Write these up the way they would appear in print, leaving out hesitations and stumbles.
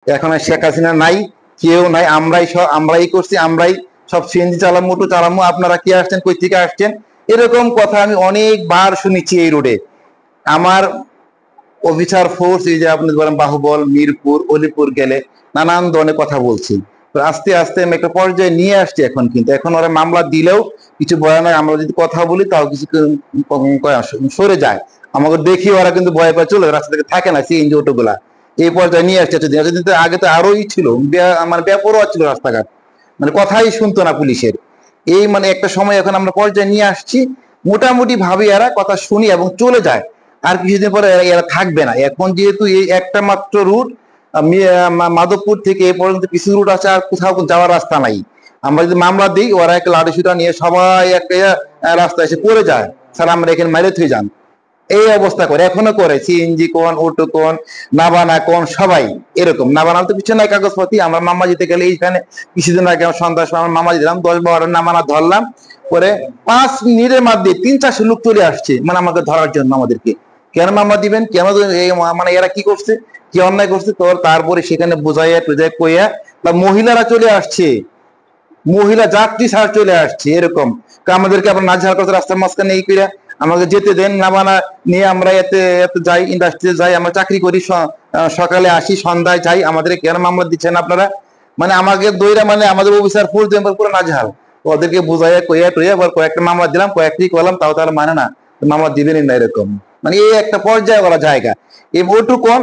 এখন আর শেখ হাসিনা নাই, কেউ নাই, আমরাই করছি, আমরাই সব সিএনজি চালামো, অটো চালামো, আপনারা কি আসছেন, কই থেকে আসছেন, এরকম কথা আমি অনেকবার শুনেছি এই রোডে। আমার অফিসার ফোর্স, এই যে আপনি বলেন বাহুবল, মিরপুর, অলিপুর গেলে নানান ধরনের কথা বলছি। তো আস্তে আস্তে আমি একটা পর্যায়ে নিয়ে আসছি এখন, কিন্তু এখন ওরা মামলা দিলেও কিছু বলে না। আমরা যদি কথা বলি তাও কিছু সরে যায়, আমাকে দেখি ওরা কিন্তু ভয় পায়, চলে রাস্তা থেকে থাকে না সিএনজি অটো গুলা। এই পর্যায়ে নিয়ে আসছে এতদিন। আগে তো আরোই ছিল, মানে বেপরোয়া ছিল রাস্তাঘাট, মানে কথাই শুনতো না পুলিশের। এই মানে একটা সময় এখন আমরা পর্যায়ে নিয়ে আসছি, মোটামুটি ভাবে এরা কথা শুনি এবং চলে যায়। আর কিছুদিন পরে এরা থাকবে না। এখন যেহেতু এই একটা মাত্র রুট, মাধবপুর থেকে এ পর্যন্ত কিছু রুট আছে, আর কোথাও যাওয়ার রাস্তা নাই। আমরা যদি মামলা দিই, ওরা একটা লাঠিসুটা নিয়ে সবাই একটা রাস্তায় এসে পড়ে যায়, স্যার আমরা এখানে মাইরে থুই যান। এই অবস্থা করে, এখনো করে, সিএনজি কোন, অটো কোন, নাবানা কোন, সবাই এরকম। নাবানা তো কিছু নাই কাগজপাতি। আমরা মামা দিতে গেলে এইখানে কিছুদিন আগে সন্ধ্যার সময় আমরা মামা দিলাম, 10-12 নামানা ধরলাম, পরে 5 মিনিটের মধ্যে 300-400 লোক চলে আসছে, মানে আমাকে ধরার জন্য। আমাদেরকে কেন মামলা দিবেন, কেন মানে এরা কি করছে, কি অন্যায় করছে, তো তারপরে সেখানে বোঝাইয়া টোঝাইয়া কইয়া, বা মহিলারা চলে আসছে, মহিলা যাত্রী ছাড় চলে আসছে এরকম। আমাদেরকে আবার নাজেহাল করতে রাস্তার মাঝখানে এই করে আমাকে যেতে দেন না, বানা নিয়ে আমরা এতে এতে যাই, ইন্ডাস্ট্রিতে যাই, আমরা চাকরি করি, সকালে আসি, সন্ধ্যায় যাই, আমাদের কেন মামলা দিচ্ছেন আপনারা? মানে আমাকে দইরা, মানে আমাদের অফিসার ফুল পুরো নাজেহাল। ওদেরকে বুঝাইয়া কইয়া টইয়া আবার কয়েকটা মামলা দিলাম, কয়েকটি করলাম, তাও তারা মানে না, মামলা দিবেনই না এরকম। মানে এই একটা পর্যায়ে করা জায়গা। এই ওটুকন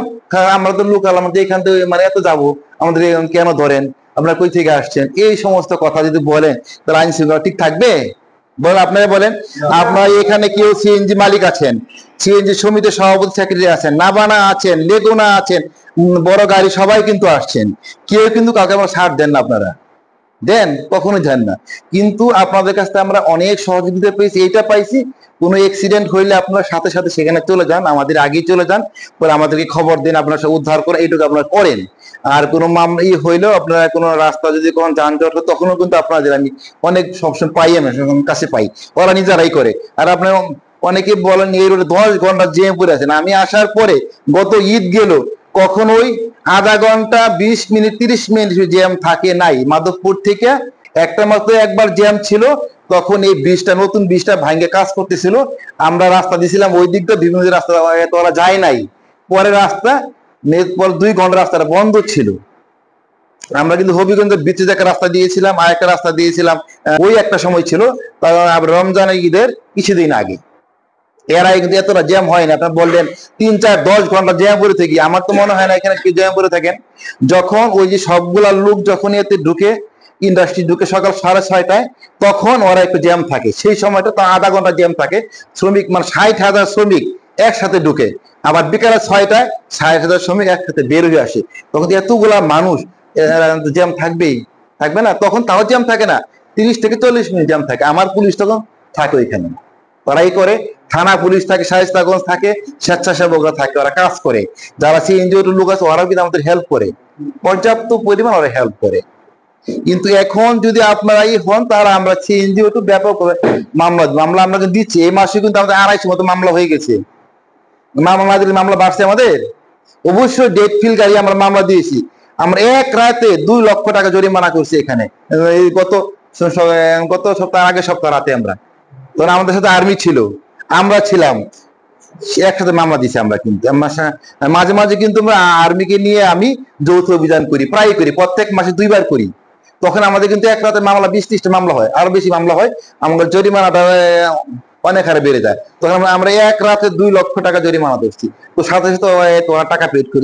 আমরা তো লোকাল, আমাদের এখান থেকে মানে এত যাবো, আমাদের কেন ধরেন, আপনারা কই থেকে আসছেন, এই সমস্ত কথা যদি বলেন, তাহলে আইন শৃঙ্খলা ঠিক থাকবে? বলেন, আপনারা বলেন। আপনার এখানে কেউ সিএনজি মালিক আছেন, সিএনজি সমিতির সভাপতি সেক্রেটারি আছেন, নাবানা আছেন, লেগুনা আছেন, বড় গাড়ি সবাই কিন্তু আসছেন, কেউ কিন্তু কাউকে আমরা ছাড় দেন না। আপনারা দেন, কখনোই দেন না। কিন্তু আপনাদের কাছ থেকে আমরা অনেক সহযোগিতা পেয়েছি, এইটা পাইছি, কোনো অ্যাক্সিডেন্ট হইলে আপনারা সাথে সাথে সেখানে চলে যান, আমাদের আগেই চলে যান, পরে আমাদেরকে খবর দিন, আপনারা সব উদ্ধার করে এইটুকু আপনারা করেন। আর কোনো হইলেও আপনারা কোনো রাস্তা যদি কোনো যানজট হয়, তখনও কিন্তু আপনাদের আমি অনেক সবসময় পাই, আমি কাছে পাই, ওরা নিজেরাই করে। আর আপনার অনেকে বলেন এই রোডে 10 ঘন্টা জ্যাম পড়ে আছেন। আমি আসার পরে গত ঈদ গেল, কখনোই আধা ঘন্টা, 20 মিনিট, 30 মিনিট জ্যাম থাকে নাই। মাধবপুর থেকে একটা মাত্র একবার জ্যাম ছিল, তখন এই ব্রিজটা, নতুন ব্রিজটা ভাঙ্গে কাজ করতেছিল, আমরা রাস্তা দিয়েছিলাম ওই দিকটা, বিভিন্ন রাস্তা ওরা যায় নাই, পরে রাস্তা 2 ঘন্টা রাস্তাটা বন্ধ ছিল। আমরা কিন্তু হবিগঞ্জের বিচে একটা রাস্তা দিয়েছিলাম, আর একটা রাস্তা দিয়েছিলাম ওই একটা সময় ছিল, রমজান ঈদের কিছুদিন আগে। এর আগে কিন্তু এতটা জ্যাম হয় না। আপনার বললেন 3-4-10 ঘন্টা জ্যাম পড়ে থাকি, আমার তো মনে হয় না এখানে কি জ্যাম পড়ে থাকেন। যখন ওই যে সবগুলা লোক যখন এতে ঢুকে, ইন্ডাস্ট্রি ঢুকে সকাল 6:30টায়, তখন ওরা একটু জ্যাম থাকে, সেই সময়টা তো আধা ঘন্টা জ্যাম থাকে। শ্রমিক মানে 60,000 শ্রমিক একসাথে ঢুকে, আবার বিকালে 6টায় 60,000 শ্রমিক একসাথে বের হয়ে আসে, তখন এতগুলা মানুষ, জ্যাম থাকবেই, থাকবে না? তখন তাও জ্যাম থাকে না, 30 থেকে 40 মিনিট জ্যাম থাকে। আমার পুলিশ তখন থাকে ওইখানে, ওরাই করে, থানা পুলিশ থাকে, শায়েস্তাগঞ্জ থাকে, স্বেচ্ছাসেবকরা থাকে, ওরা কাজ করে। যারা সিএনজি লোক আছে, ওরাও কিন্তু আমাদের হেল্প করে, পর্যাপ্ত পরিমাণ ওরা হেল্প করে। কিন্তু এখন যদি আপনারাই হন, তারা আমরা সিএনজি একটু ব্যাপক মামলা আমরা দিচ্ছি। এই মাসে কিন্তু আমাদের 250 মতো মামলা হয়ে গেছে। মামলা বাড়ছে আমাদের। অবশ্যই ডেট ফিল গাড়ি আমরা মামলা দিয়েছি। আমরা এক রাতে 2 লক্ষ টাকা জরিমানা করছি এখানে, এই গত সপ্তাহ, আগের সপ্তাহ রাতে। আমরা তখন আমাদের সাথে আর্মি ছিল, আমরা ছিলাম, একসাথে মামলা দিছি আমরা। কিন্তু মাঝে মাঝে কিন্তু আমরা আর্মিকে নিয়ে আমি যৌথ অভিযান করি, প্রায় করি, প্রত্যেক মাসে 2বার করি। তখন আমাদের কিন্তু এক রাতে মামলা 20-30টা মামলা হয়, আরো বেশি মামলা হয়। আমাদের জরিমানাটা অনেক হারে বেড়ে যায়। তখন আমরা এক রাতে 2 লক্ষ টাকা জরিমানা দিচ্ছি, তো সাথে সাথে টাকা পেড করি।